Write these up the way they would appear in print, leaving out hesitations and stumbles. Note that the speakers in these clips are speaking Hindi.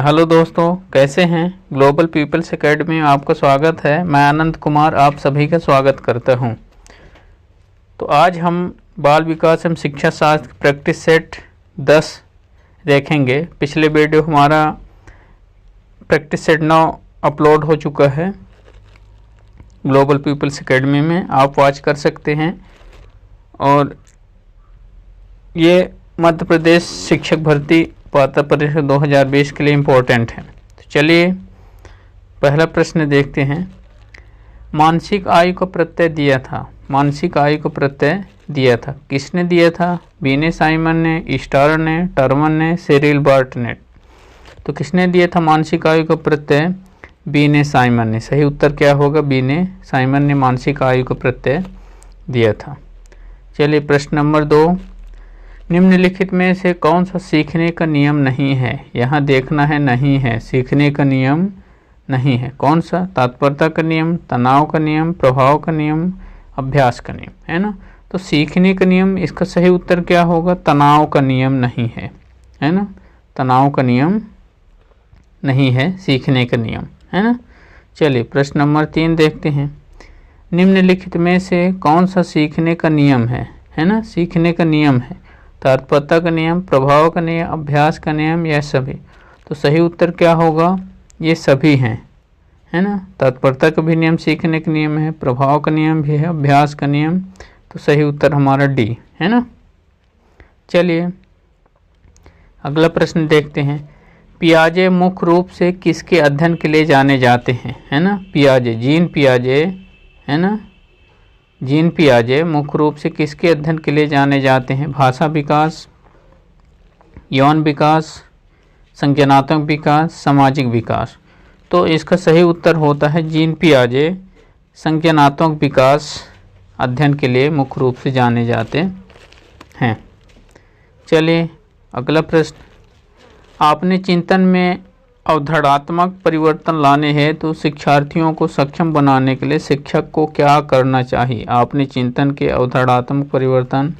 हेलो दोस्तों, कैसे हैं। ग्लोबल पीपल्स एकेडमी में आपका स्वागत है। मैं आनंद कुमार आप सभी का स्वागत करता हूं। तो आज हम बाल विकास एवं शिक्षा शास्त्र प्रैक्टिस सेट 10 देखेंगे। पिछले वीडियो हमारा प्रैक्टिस सेट 9 अपलोड हो चुका है ग्लोबल पीपल्स एकेडमी में, आप वॉच कर सकते हैं। और ये मध्य प्रदेश शिक्षक भर्ती पात्रता परीक्षा 2020 के लिए इम्पोर्टेंट है। तो चलिए पहला प्रश्न देखते हैं। मानसिक आयु को प्रत्यय दिया था। मानसिक आयु को प्रत्यय दिया था, किसने दिया था? बीने साइमन ने, स्टार ने, टर्मन ने, सिरिल बार्ट ने। तो किसने दिया था मानसिक आयु को प्रत्यय? बीने साइमन ने। सही उत्तर क्या होगा? बीने साइमन ने मानसिक आयु को प्रत्यय दिया था। चलिए प्रश्न नंबर 2। निम्नलिखित में से कौन सा सीखने का नियम नहीं है? यहाँ देखना है, नहीं है, सीखने का नियम नहीं है। कौन सा? तत्परता का नियम, तनाव का नियम, प्रभाव का नियम, अभ्यास का नियम, है ना। तो सीखने का नियम, इसका सही उत्तर क्या होगा? तनाव का नियम नहीं है ना। तनाव का नियम नहीं है, सीखने का नियम है ना। चलिए प्रश्न नंबर 3 देखते हैं। निम्नलिखित में से कौन सा सीखने का नियम है ना। सीखने का नियम है तत्परता का नियम, प्रभाव का नियम, अभ्यास का नियम, यह सभी। तो सही उत्तर क्या होगा? ये सभी हैं, है ना। तत्परता का भी नियम सीखने का नियम है, प्रभाव का नियम भी है, अभ्यास का नियम। तो सही उत्तर हमारा डी है ना। चलिए अगला प्रश्न देखते हैं। पियाजे मुख्य रूप से किसके अध्ययन के लिए जाने जाते हैं? है ना। पियाजे, जीन पियाजे, है ना। जीन पियाजे मुख्य रूप से किसके अध्ययन के लिए जाने जाते हैं? भाषा विकास, यौन विकास, संज्ञानात्मक विकास, सामाजिक विकास। तो इसका सही उत्तर होता है जीन पियाजे संज्ञानात्मक विकास अध्ययन के लिए मुख्य रूप से जाने जाते हैं। चलिए अगला प्रश्न। आपने चिंतन में अवधारणात्मक परिवर्तन लाने हैं तो शिक्षार्थियों को सक्षम बनाने के लिए शिक्षक को क्या करना चाहिए? आपने चिंतन के अवधारणात्मक परिवर्तन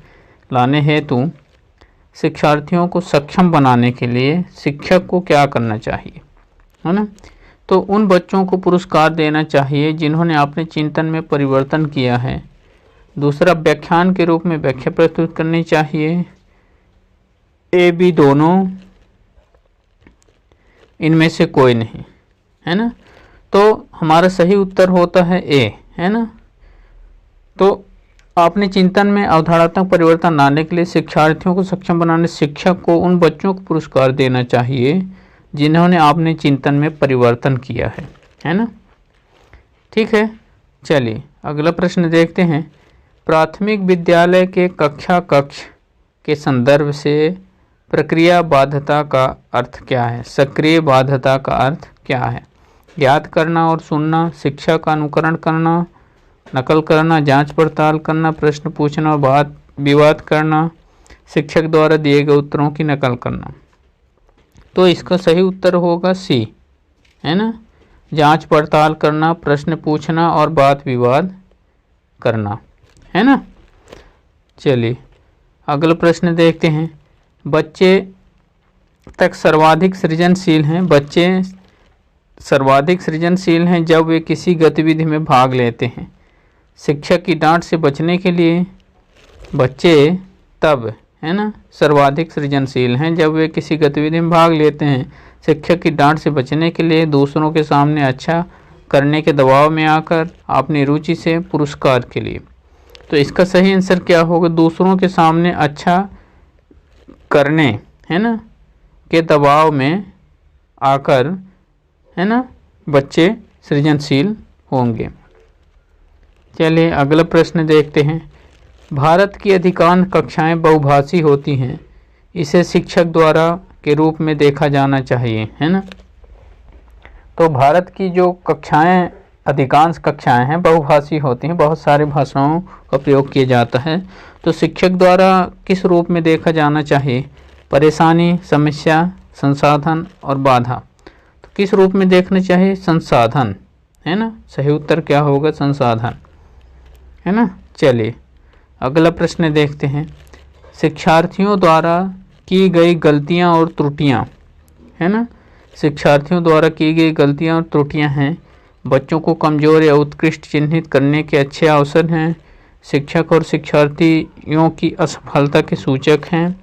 लाने हेतु शिक्षार्थियों को सक्षम बनाने के लिए शिक्षक को क्या करना चाहिए, है ना। तो उन बच्चों को पुरस्कार देना चाहिए जिन्होंने अपने चिंतन में परिवर्तन किया है। दूसरा, व्याख्यान के रूप में व्याख्या प्रस्तुत करनी चाहिए। ए बी दोनों, इनमें से कोई नहीं, है ना। तो हमारा सही उत्तर होता है ए, है ना। तो आपने चिंतन में अवधारणात्मक परिवर्तन लाने के लिए शिक्षार्थियों को सक्षम बनाने शिक्षक को उन बच्चों को पुरस्कार देना चाहिए जिन्होंने आपने चिंतन में परिवर्तन किया है ना। ठीक है। चलिए अगला प्रश्न देखते हैं। प्राथमिक विद्यालय के कक्षा कक्ष के संदर्भ से प्रक्रिया बाध्यता का अर्थ क्या है? सक्रिय बाध्यता का अर्थ क्या है? याद करना और सुनना, शिक्षा का अनुकरण करना, नकल करना, जांच पड़ताल करना, प्रश्न पूछना और बात विवाद करना, शिक्षक द्वारा दिए गए उत्तरों की नकल करना। तो इसका सही उत्तर होगा सी, है ना। जांच पड़ताल करना, प्रश्न पूछना और बात विवाद करना, है ना। चलिए अगला प्रश्न देखते हैं। बच्चे तक सर्वाधिक सृजनशील हैं। बच्चे सर्वाधिक सृजनशील हैं जब वे किसी गतिविधि में भाग लेते हैं। शिक्षक की डांट से बचने के लिए बच्चे तब, है ना, सर्वाधिक सृजनशील हैं जब वे किसी गतिविधि में भाग लेते हैं। शिक्षक की डांट से बचने के लिए दूसरों के सामने अच्छा करने के दबाव में आकर अपनी रुचि से पुरस्कार के लिए। तो इसका सही आंसर क्या होगा? दूसरों के सामने अच्छा करने, है ना, के दबाव में आकर, है ना, बच्चे सृजनशील होंगे। चलिए अगला प्रश्न देखते हैं। भारत की अधिकांश कक्षाएं बहुभाषी होती हैं, इसे शिक्षक द्वारा के रूप में देखा जाना चाहिए, है ना। तो भारत की जो कक्षाएं, अधिकांश कक्षाएं हैं बहुभाषी होती हैं, बहुत सारी भाषाओं का प्रयोग किया जाता है। तो शिक्षक द्वारा किस रूप में देखा जाना चाहिए? परेशानी, समस्या, संसाधन और बाधा। तो किस रूप में देखना चाहिए? संसाधन, है ना। सही उत्तर क्या होगा? संसाधन, है ना। चलिए अगला प्रश्न देखते हैं। शिक्षार्थियों द्वारा की गई गलतियां और त्रुटियां, है ना। शिक्षार्थियों द्वारा की गई गलतियां और त्रुटियां हैं। बच्चों को कमजोर या उत्कृष्ट चिन्हित करने के अच्छे अवसर हैं। शिक्षक और शिक्षार्थियों की असफलता के सूचक हैं।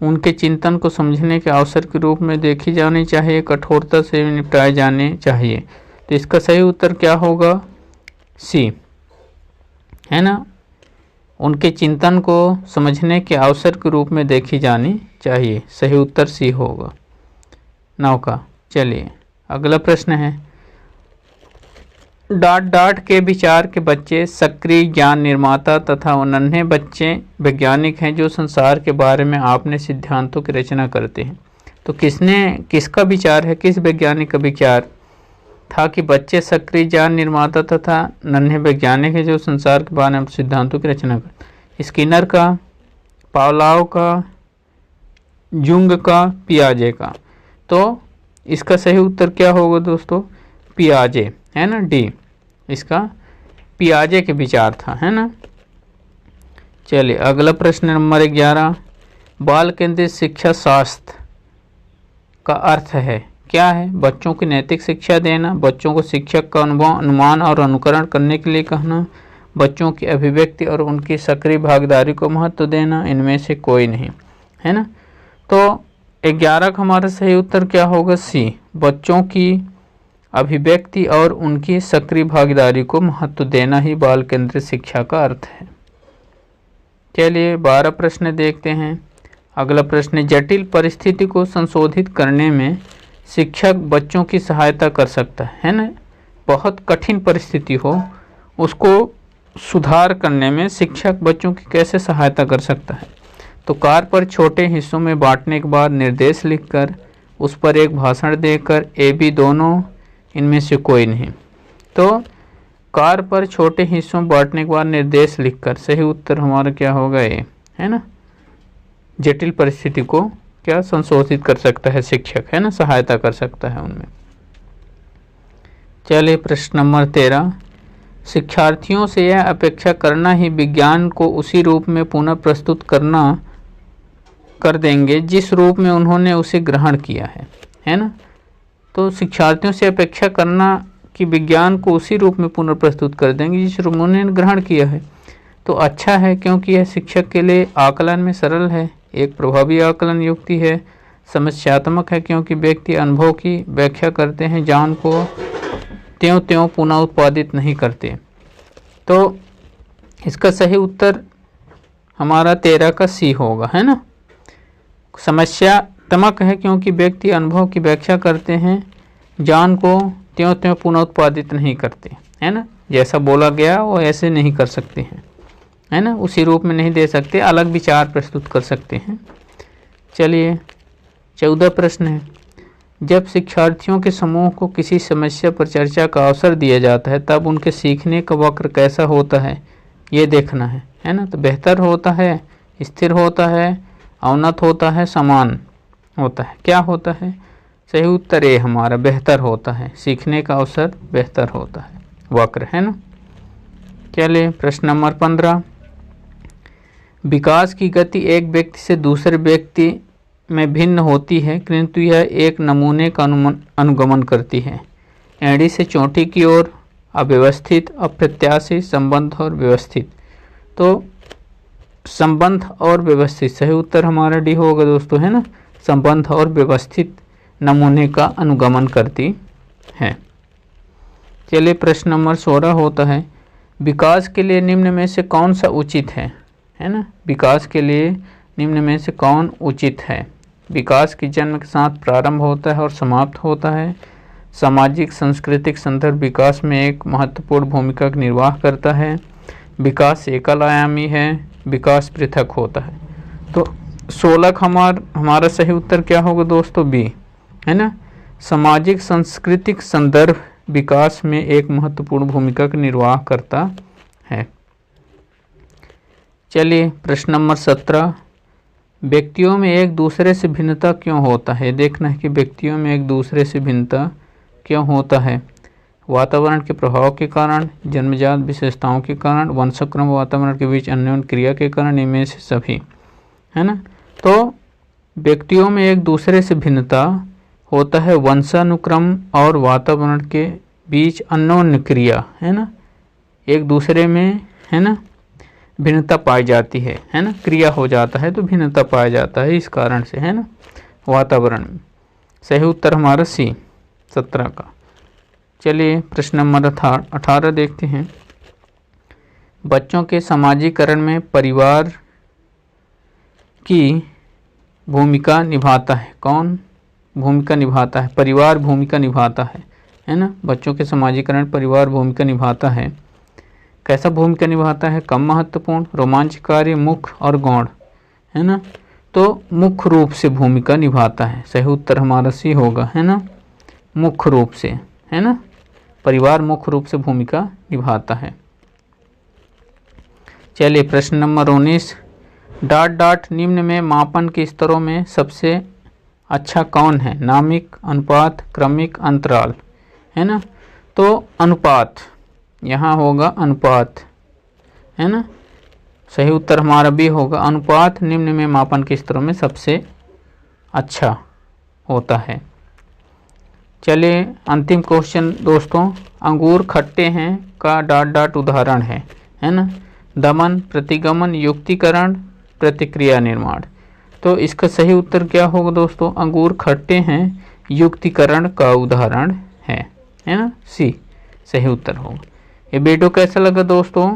उनके चिंतन को समझने के अवसर के रूप में देखी जानी चाहिए। कठोरता से निपटाए जाने चाहिए। तो इसका सही उत्तर क्या होगा? सी, है ना। उनके चिंतन को समझने के अवसर के रूप में देखी जानी चाहिए। सही उत्तर सी होगा 9 का। चलिए अगला प्रश्न है, डांट के विचार के बच्चे सक्रिय ज्ञान निर्माता तथा नन्हे बच्चे वैज्ञानिक हैं जो संसार के बारे में अपने सिद्धांतों की रचना करते हैं। तो किसका विचार है, किस वैज्ञानिक का विचार था कि बच्चे सक्रिय ज्ञान निर्माता तथा नन्हे वैज्ञानिक हैं जो संसार के बारे में सिद्धांतों की रचना करते हैं? स्किनर का, पावलोव का, जुंग का, पियाजे का। तो इसका सही उत्तर क्या होगा दोस्तों? पियाजे, है ना, डी। इसका पियाजे के विचार था, है ना। चलिए अगला प्रश्न नंबर 11, बाल केंद्रित शिक्षा शास्त्र का अर्थ है क्या है? बच्चों की नैतिक शिक्षा देना, बच्चों को शिक्षक का अनुभव, अनुमान और अनुकरण करने के लिए कहना, बच्चों की अभिव्यक्ति और उनकी सक्रिय भागीदारी को महत्व देना, इनमें से कोई नहीं, है ना। तो 11 का हमारा सही उत्तर क्या होगा? सी, बच्चों की अभिव्यक्ति और उनकी सक्रिय भागीदारी को महत्व देना ही बाल केंद्रित शिक्षा का अर्थ है। चलिए 12 प्रश्न देखते हैं। अगला प्रश्न, जटिल परिस्थिति को संशोधित करने में शिक्षक बच्चों की सहायता कर सकता है ना। बहुत कठिन परिस्थिति हो उसको सुधार करने में शिक्षक बच्चों की कैसे सहायता कर सकता है? तो कार्य पर छोटे हिस्सों में बांटने के बाद निर्देश लिखकर उस पर एक भाषण देकर, ए बी दोनों, इनमें से कोई नहीं। तो कार्य पर छोटे हिस्सों में बांटने के बाद निर्देश लिखकर, सही उत्तर हमारा क्या होगा? ए, है ना। जटिल परिस्थिति को क्या संशोधित कर सकता है शिक्षक, है ना, सहायता कर सकता है उनमें। चलिए प्रश्न नंबर 13, शिक्षार्थियों से यह अपेक्षा करना ही विज्ञान को उसी रूप में पुनः प्रस्तुत कर देंगे जिस रूप में उन्होंने उसे ग्रहण किया है ना। तो शिक्षार्थियों से अपेक्षा करना कि विज्ञान को उसी रूप में पुनः प्रस्तुत कर देंगे जिस रूप में उन्होंने ग्रहण किया है, तो अच्छा है, क्योंकि यह शिक्षक के लिए आकलन में सरल है, एक प्रभावी आकलन युक्ति है, समस्यात्मक है क्योंकि व्यक्ति अनुभव की व्याख्या करते हैं, ज्ञान को त्यों पुनः उत्पादित नहीं करते। तो इसका सही उत्तर हमारा 13 का सी होगा, है ना। समस्यात्मक है क्योंकि व्यक्ति अनुभव की व्याख्या करते हैं, ज्ञान को त्यों पुनः उत्पादित नहीं करते, है ना। जैसा बोला गया वो ऐसे नहीं कर सकते हैं, है ना, उसी रूप में नहीं दे सकते, अलग विचार प्रस्तुत कर सकते हैं। चलिए 14 प्रश्न है, जब शिक्षार्थियों के समूह को किसी समस्या पर चर्चा का अवसर दिया जाता है तब उनके सीखने का वक्र कैसा होता है ये देखना है ना। तो बेहतर होता है, स्थिर होता है, अवनत होता है, समान होता है, क्या होता है? सही उत्तर ए हमारा, बेहतर होता है, सीखने का अवसर बेहतर होता है, वक्र, है ना। चलिए प्रश्न नंबर 15, विकास की गति एक व्यक्ति से दूसरे व्यक्ति में भिन्न होती है किंतु यह एक नमूने का अनुगमन करती है। एड़ी से चोटी की ओर, अव्यवस्थित, अप्रत्याशित, संबंध और व्यवस्थित। तो संबंध और व्यवस्थित, सही उत्तर हमारा डी होगा दोस्तों, है ना। संबंध और व्यवस्थित नमूने का अनुगमन करती है। चलिए प्रश्न नंबर 16 होता है, विकास के लिए निम्न में से कौन सा उचित है ना। विकास के लिए निम्न में से कौन उचित है? विकास की जन्म के साथ प्रारंभ होता है और समाप्त होता है। सामाजिक सांस्कृतिक संदर्भ विकास में एक महत्वपूर्ण भूमिका का निर्वाह करता है। विकास एकल आयामी है, विकास पृथक होता है। तो 16 हमारा सही उत्तर क्या होगा दोस्तों? बी, है ना। सामाजिक सांस्कृतिक संदर्भ विकास में एक महत्वपूर्ण भूमिका का निर्वाह करता है। चलिए प्रश्न नंबर 17, व्यक्तियों में एक दूसरे से भिन्नता क्यों होता है? देखना है कि व्यक्तियों में एक दूसरे से भिन्नता क्यों होता है। वातावरण के प्रभाव के कारण, जन्मजात विशेषताओं के कारण, वंशक्रम वातावरण के बीच अन्योन्य क्रिया के कारण, इनमें से सभी, है ना। तो व्यक्तियों में एक दूसरे से भिन्नता होता है वंशानुक्रम और वातावरण के बीच अन्योन्य क्रिया, है ना, एक दूसरे में, है ना, भिन्नता पाई जाती है ना, क्रिया हो जाता है तो भिन्नता पाया जाता है इस कारण से, है ना, वातावरण में। सही उत्तर हमारा सी 17 का। चलिए प्रश्न नंबर 18 देखते हैं। बच्चों के समाजीकरण में परिवार की भूमिका निभाता है। कौन भूमिका निभाता है? परिवार भूमिका निभाता है ना। बच्चों के समाजीकरण परिवार भूमिका निभाता है। कैसा भूमिका निभाता है? कम महत्वपूर्ण, रोमांचकारी, मुख्य और गौण, है ना। तो मुख्य रूप से भूमिका निभाता है। सही उत्तर हमारा सी होगा, है ना, मुख्य रूप से, है ना, परिवार मुख्य रूप से भूमिका निभाता है। चलिए प्रश्न नंबर 19। डॉट निम्न में मापन के स्तरों में सबसे अच्छा कौन है? नामिक, अनुपात, क्रमिक, अंतराल, है ना। तो अनुपात, यहाँ होगा अनुपात, है ना। सही उत्तर हमारा भी होगा अनुपात निम्न में मापन के स्तरों में सबसे अच्छा होता है। चलिए अंतिम क्वेश्चन दोस्तों, अंगूर खट्टे हैं का डॉट उदाहरण है ना। दमन, प्रतिगमन, युक्तिकरण, प्रतिक्रिया निर्माण। तो इसका सही उत्तर क्या होगा दोस्तों? अंगूर खट्टे हैं युक्तिकरण का उदाहरण है ना, सी सही उत्तर होगा। ये वीडियो कैसा लगा दोस्तों?